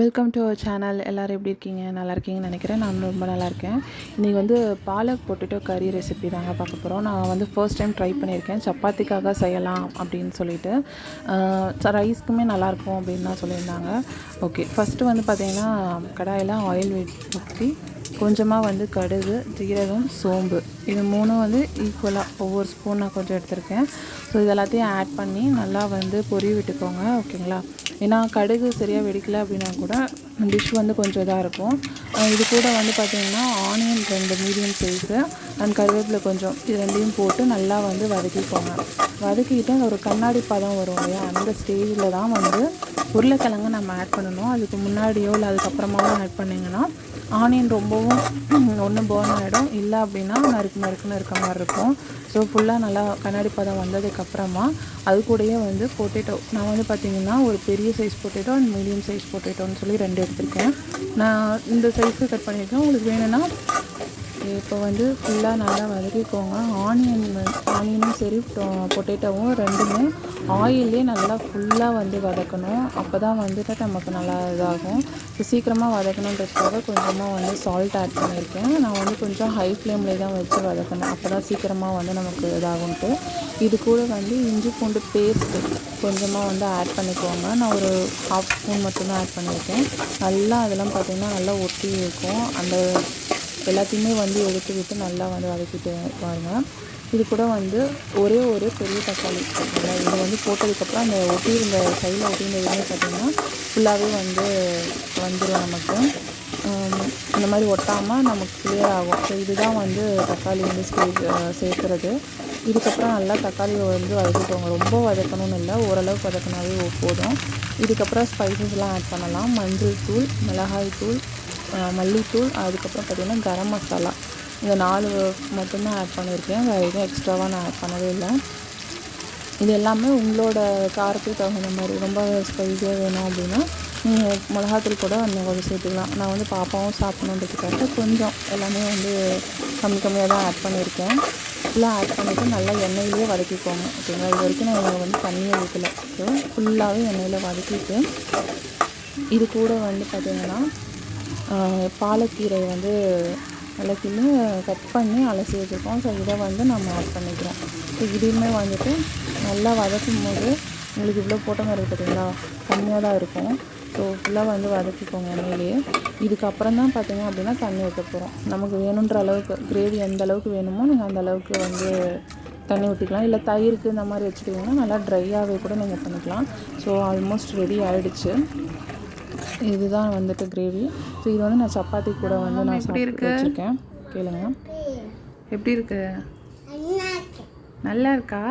Welcome to our channel. எல்லோரும் எப்படி இருக்கீங்க? நல்லா இருக்கீங்கன்னு நினைக்கிறேன். நான் ரொம்ப நல்லா இருக்கேன். இன்றைக்கி வந்து பாலக் பொட்டேட்டோ கறி ரெசிபி தாங்க பார்க்க போகிறோம். நான் வந்து ஃபர்ஸ்ட் டைம் ட்ரை பண்ணியிருக்கேன். சப்பாத்திக்காக செய்யலாம் அப்படின்னு சொல்லிட்டு ரைஸ்க்குமே நல்லாயிருக்கும் அப்படின்னு தான் சொல்லியிருந்தாங்க. ஓகே, ஃபஸ்ட்டு வந்து பார்த்திங்கன்னா கடாயில் ஆயில் ஊற்றி கொஞ்சமாக வந்து கடுகு, ஜீரகம், சோம்பு இது மூணும் வந்து ஈக்குவலாக ஒவ்வொரு ஸ்பூன் நான் கொஞ்சம் எடுத்திருக்கேன். ஸோ இது எல்லாத்தையும் ஆட் பண்ணி நல்லா வந்து பொரிய விட்டுக்கோங்க. ஓகேங்களா? ஏன்னா கடுகு சரியாக வெடிக்கலை அப்படின்னா கூட டிஷ் வந்து கொஞ்சம் இதாக இருக்கும். இது கூட வந்து பார்த்திங்கன்னா ஆனியன் 2 மீடியம் சைஸு அண்ட் கருவேப்பிலை கொஞ்சம் இது ரெண்டையும் போட்டு நல்லா வந்து வதக்கிக்கோங்க. வதக்கிட்டு ஒரு கண்ணாடி பதம் வரும் இல்லையா, அந்த ஸ்டேஜில் தான் வந்து உருளைக்கிழங்கு நம்ம ஆட் பண்ணணும். அதுக்கு முன்னாடியோ இல்லை அதுக்கப்புறமாவோ ஆட் பண்ணிங்கன்னா ஆனியன் ரொம்பவும் ஒன்று பர்ன் ஆகிடும், இல்லை அப்படின்னா நறுக்குன்னு இருக்க மாதிரி இருக்கும். ஸோ ஃபுல்லாக நல்லா கண்ணாடி பதம் வந்ததுக்கப்புறமா அது கூடயே வந்து பொட்டேட்டோ நான் வந்து பார்த்திங்கன்னா ஒரு பெரிய size potato and medium size பொட்டேட்டோன்னு சொல்லி 2 எடுத்திருக்கேன். நான் இந்த சைஸுக்கு கட் பண்ணியிருக்கேன். உங்களுக்கு வேணும்னா இப்போ வந்து ஃபுல்லாக நல்லா வதக்கிக்கோங்க. ஆனியனும் சரி பொட்டேட்டோவும் ரெண்டுமே ஆயிலே நல்லா ஃபுல்லாக வந்து வதக்கணும். அப்போ தான் வந்துட்டு நமக்கு நல்லா இதாகும். ஸோ சீக்கிரமாக வதக்கணுன்றதுக்காக கொஞ்சமாக வந்து சால்ட் ஆட் பண்ணியிருக்கேன். நான் வந்து கொஞ்சம் ஹை ஃப்ளேம்லேயே தான் வச்சு வதக்கணும், அப்போ தான் சீக்கிரமாக வந்து நமக்கு இதாகும்ட்டு. இது கூட வந்து இஞ்சி பூண்டு பேஸ்ட்டு கொஞ்சமாக வந்து ஆட் பண்ணிக்கோங்க. நான் ஒரு 1/2 ஸ்பூன் மட்டும்தான் ஆட் பண்ணியிருக்கேன். நல்லா அதெல்லாம் பார்த்திங்கன்னா நல்லா ஒட்டி இருக்கும். அந்த எல்லாத்தையுமே வந்து எடுத்து விட்டு நல்லா வந்து வதக்கிட்டு பாருங்கள். இது கூட வந்து ஒரே ஒரு பெரிய தக்காளி ஓகேங்களா, இதை வந்து போட்டதுக்கப்புறம் அந்த ஒட்டியிருந்த சைடில் ஒட்டியிருந்த எதுவுமே பார்த்திங்கன்னா ஃபுல்லாகவே வந்து வந்துடும் நமக்கு. இந்த மாதிரி ஒட்டாமல் நமக்கு கிளியர் ஆகும். ஸோ இதுதான் வந்து தக்காளி வந்து சேர்க்குறது. இதுக்கப்புறம் நல்லா தக்காளியை வந்து வதக்கிக்கோங்க. ரொம்ப வதக்கணும்னு இல்லை, ஓரளவுக்கு வதக்கினாவே போதும். இதுக்கப்புறம் ஸ்பைசஸ்லாம் ஆட் பண்ணலாம். மஞ்சள் தூள், மிளகாய் தூள், மல்லித்தூள், அதுக்கப்புறம் பார்த்திங்கன்னா கரம் மசாலா. இந்த 4 மட்டும்தான் ஆட் பண்ணியிருக்கேன். வேறு எதுவும் எக்ஸ்ட்ராவாக நான் ஆட் பண்ணவே இல்லை. இது எல்லாமே உங்களோட காரத்துக்கு தகுந்த மாதிரி. ரொம்ப ஸ்பைஸியாக வேணும் அப்படின்னா நீங்கள் மிளகாத்தூள் கூட இன்னும் கொஞ்சம் சேர்த்துக்கலாம். நான் வந்து பாப்பாவும் சாப்பிடணுன்றதுக்காக கொஞ்சம் எல்லாமே வந்து கம்மியாக தான் ஆட் பண்ணியிருக்கேன். ஃபுல்லாக ஆட் பண்ணிவிட்டு நல்லா எண்ணெயிலே வதக்கிக்கோங்க. ஓகேங்களா? இது வரைக்கும் நான் வந்து தண்ணியை ஊற்றலை. ஸோ ஃபுல்லாகவே எண்ணெயில் வதக்கிட்டு இது கூட வந்து பார்த்திங்கன்னா பாலக்கீரை வந்து எல்லாத்தையுமே கட் பண்ணி அலசி வச்சுருக்கோம். ஸோ இதை வந்து நம்ம ஆட் பண்ணிக்கிறோம். ஸோ இதையுமே வந்துட்டு நல்லா வதக்கும் போது உங்களுக்கு இவ்வளோ போட்ட மாதிரி இருக்குது பார்த்திங்களா, கம்மியாக தான் இருக்கும். ஸோ ஃபுல்லாக வந்து வதக்கிக்கோங்க எண்ணெயிலேயே. இதுக்கப்புறம் தான் பார்த்திங்க அப்படின்னா தண்ணி ஊற்ற போகிறோம். நமக்கு வேணுன்ற அளவுக்கு கிரேவி எந்த அளவுக்கு வேணுமோ நீங்கள் அந்த அளவுக்கு வந்து தண்ணி ஊற்றிக்கலாம். இல்லை தயிருக்கு இந்த மாதிரி வச்சுட்டிங்கன்னா நல்லா ட்ரையாகவே கூட நீங்கள் பண்ணிக்கலாம். ஸோ ஆல்மோஸ்ட் ரெடி ஆகிடுச்சு. இதுதான் வந்துட்டு கிரேவி. ஸோ இது வந்து நான் சப்பாத்தி கூட வந்து நான் சாப்பிட்டு வச்சுருக்கேன். கேளுங்க, எப்படி இருக்கு? நல்லா இருக்கா?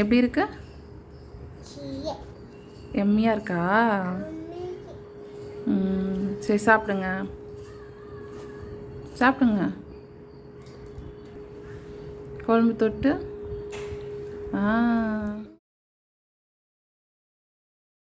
எப்படி இருக்கு? எம்மியாக இருக்கா? சரி சாப்பிடுங்க சாப்பிடுங்க. குழம்பு தொட்டு